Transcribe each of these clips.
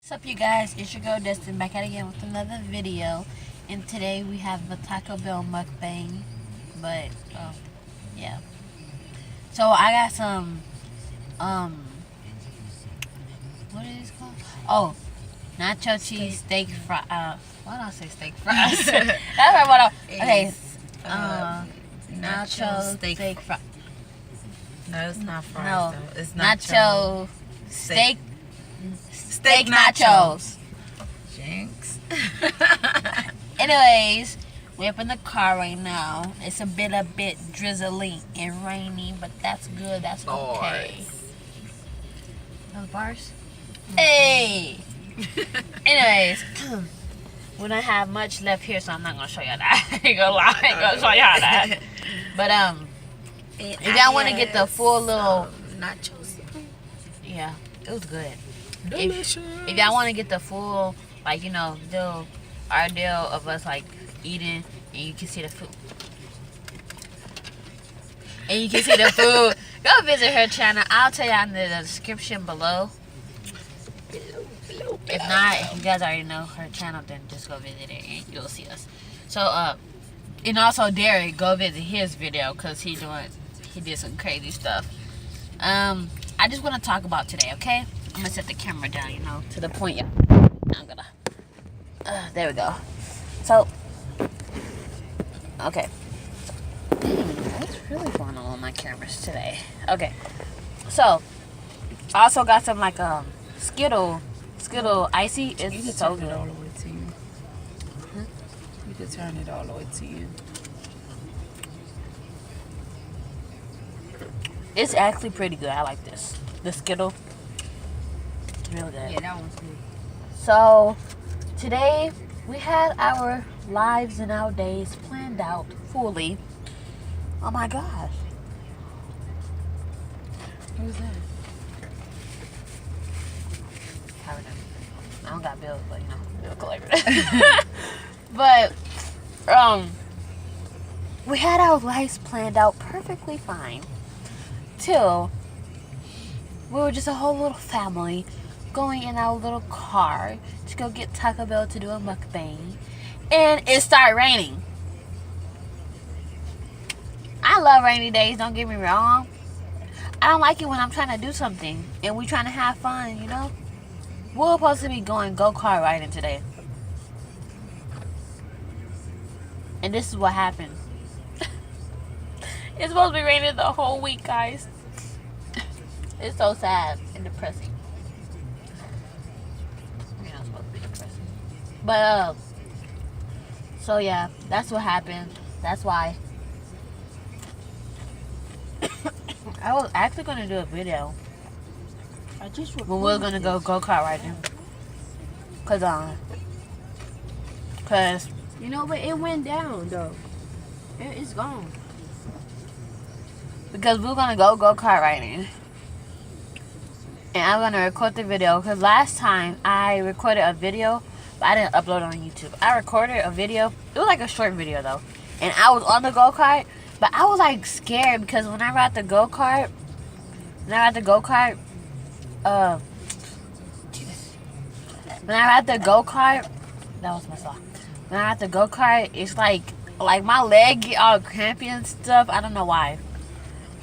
What's up, you guys? It's your girl Destin back at it again with another video, and today we have the Taco Bell mukbang. But yeah. So I got some what is it called? Oh, nacho cheese steak fry. Why did I say steak fries? That's right. What? Okay. Nacho steak fry. No, it's not fries. No, though. It's nacho steak nachos. Jinx. Anyways, we're up in the car right now. It's a bit drizzly and rainy, but that's good. That's okay. Those bars? Hey! Anyways, we don't have much left here, so I'm not gonna show y'all that. I ain't gonna lie, I ain't gonna show y'all that. But if y'all want to get the full little nachos, yeah, it was good. delicious. If y'all want to get the full, like, you know, our deal of us like eating, and you can see the food, go visit her channel. I'll tell y'all in the description below. If not, if you guys already know her channel, then just go visit it and you'll see us. So and also Derrick, go visit his video because he did some crazy stuff. I just want to talk about today, okay? I'm gonna set the camera down, you know, to the point. Yeah, I'm gonna. There we go. So, okay. What's really going on with my cameras today? Okay. So, I also got some like Skittle icy. It's so good. All the way to you. You can turn it all the way to you. It's actually pretty good. I like this. The Skittle. It's really good. Yeah, that one's good. So, today we had our lives and our days planned out fully. Oh my gosh. Who's that? I don't got bills, but you know, bill collector. But, we had our lives planned out perfectly fine. Till we were just a whole little family going in our little car to go get Taco Bell to do a mukbang, and it started raining. I love rainy days, don't get me wrong. I don't like it when I'm trying to do something and we trying to have fun, you know. We're supposed to be going go-kart riding today, and this is what happened. It's supposed to be raining the whole week, guys. It's so sad and depressing. You're not supposed to be depressing. But, so yeah, that's what happened. That's why. I was actually going to do a video when we were going to go-kart riding. Cause, you know, but it went down, though. It's gone. Because we were going to go-kart riding. And I'm going to record the video. Because last time I recorded a video, but I didn't upload it on YouTube. I recorded a video. It was like a short video, though. And I was on the go-kart. But I was like scared because when I ride the go-kart, that was my song. When I ride the go-kart, it's like my leg get all crampy and stuff. I don't know why.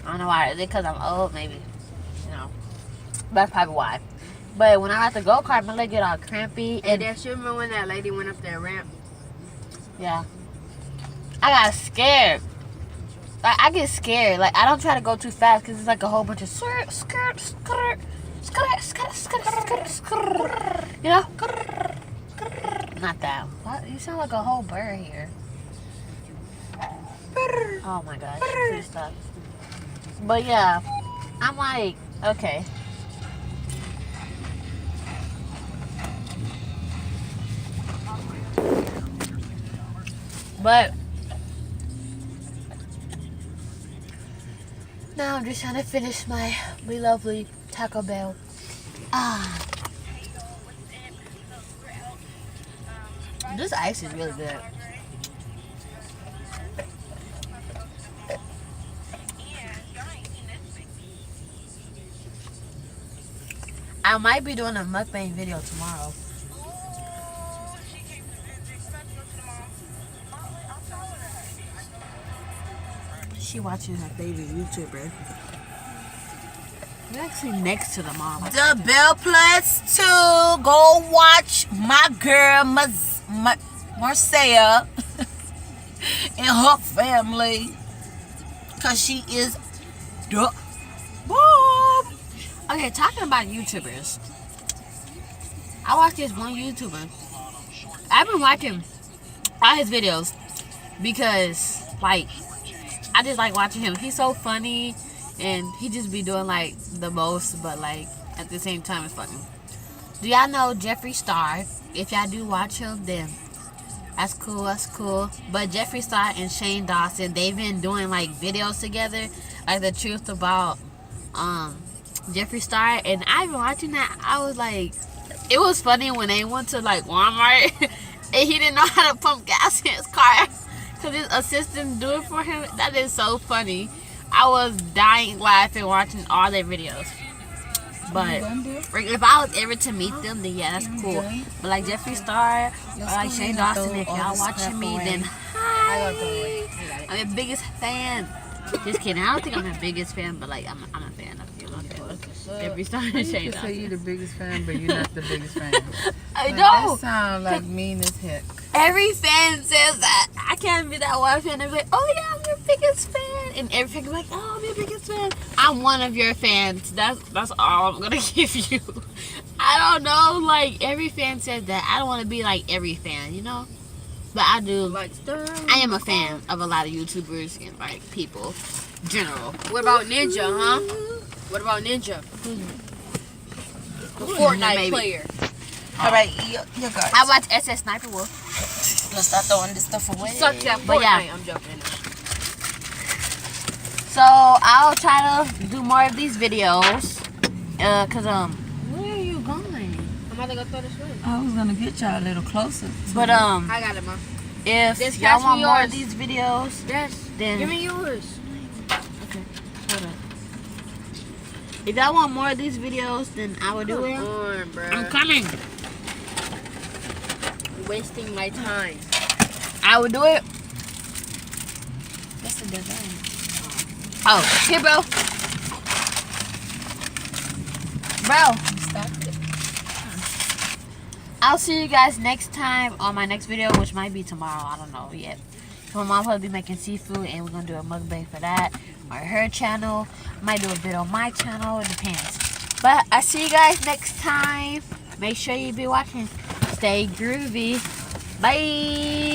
Is it because I'm old? Maybe. You know. That's probably why. But when I ride the go-kart, my leg get all crampy. And that you remember when that lady went up that ramp? Yeah. I got scared. Like, I get scared. Like, I don't try to go too fast because it's like a whole bunch of skirt. You know? Not that. What? You sound like a whole bird here. Oh my gosh. Please stop. But yeah, I'm like, okay. But now I'm just trying to finish my lovely Taco Bell. This ice is really good. I I might be doing a mukbang video tomorrow. She watching her favorite YouTuber. We're actually next to the mom. The Bell Plus 2. Go watch my girl Marcia and her family. Cause she is the bomb. Okay, talking about YouTubers. I watched this one YouTuber. I've been watching all his videos because like I just like watching him. He's so funny and he just be doing like the most, but like at the same time it's funny. Do y'all know Jeffree Star? If y'all do watch him, then that's cool, that's cool. But Jeffree Star and Shane Dawson, they've been doing like videos together, like the truth about Jeffree Star, and I've been watching that. I was like, it was funny when they went to like Walmart and he didn't know how to pump gas in his car because his assistant do it for him. That is so funny. I was dying laughing watching all their videos. But if I was ever to meet them, then yeah, that's cool. But like Jeffree Star or like Shane Dawson, if y'all watching me, then hi. I'm your biggest fan. Just kidding. I don't think I'm the biggest fan, but like I'm a fan of you. I'm a fan of Jeffree Star and Shane Dawson. You say you're the biggest fan, but you're not the biggest fan. I know. That sounds like mean as heck. Every fan says that. I can't be that one fan. They're like, oh yeah, I'm your biggest fan. And every fan is like, oh, I'm your biggest fan. I'm one of your fans. That's all I'm gonna give you. I don't know. Like every fan says that. I don't want to be like every fan, you know. But I do. I am a fan of a lot of YouTubers and like people, in general. What about Ninja, huh? What about Ninja? The Fortnite player. All right, you guys. I watch SS Sniper Wolf. Let's start throwing this stuff away. Suck that Fortnite. But yeah. I'm joking. So I'll try to do more of these videos. Cause where are you going? I'm about to go throw this way. I was gonna get y'all a little closer. But I got it, Mom. if Just y'all pass want me more yours. of these videos, Yes. then Give me yours. okay, hold on. If y'all want more of these videos, then I will do Come it. on, bro. I'm coming. You're wasting my time. I will do it. That's a good thing. Oh, here, bro. Bro, Stop it. I'll see you guys next time on my next video, which might be tomorrow. I don't know yet. My mom will be making seafood, and we're gonna do a mukbang for that on her channel. Might do a video on my channel. It depends. But I'll see you guys next time. Make sure you be watching. Stay groovy. Bye.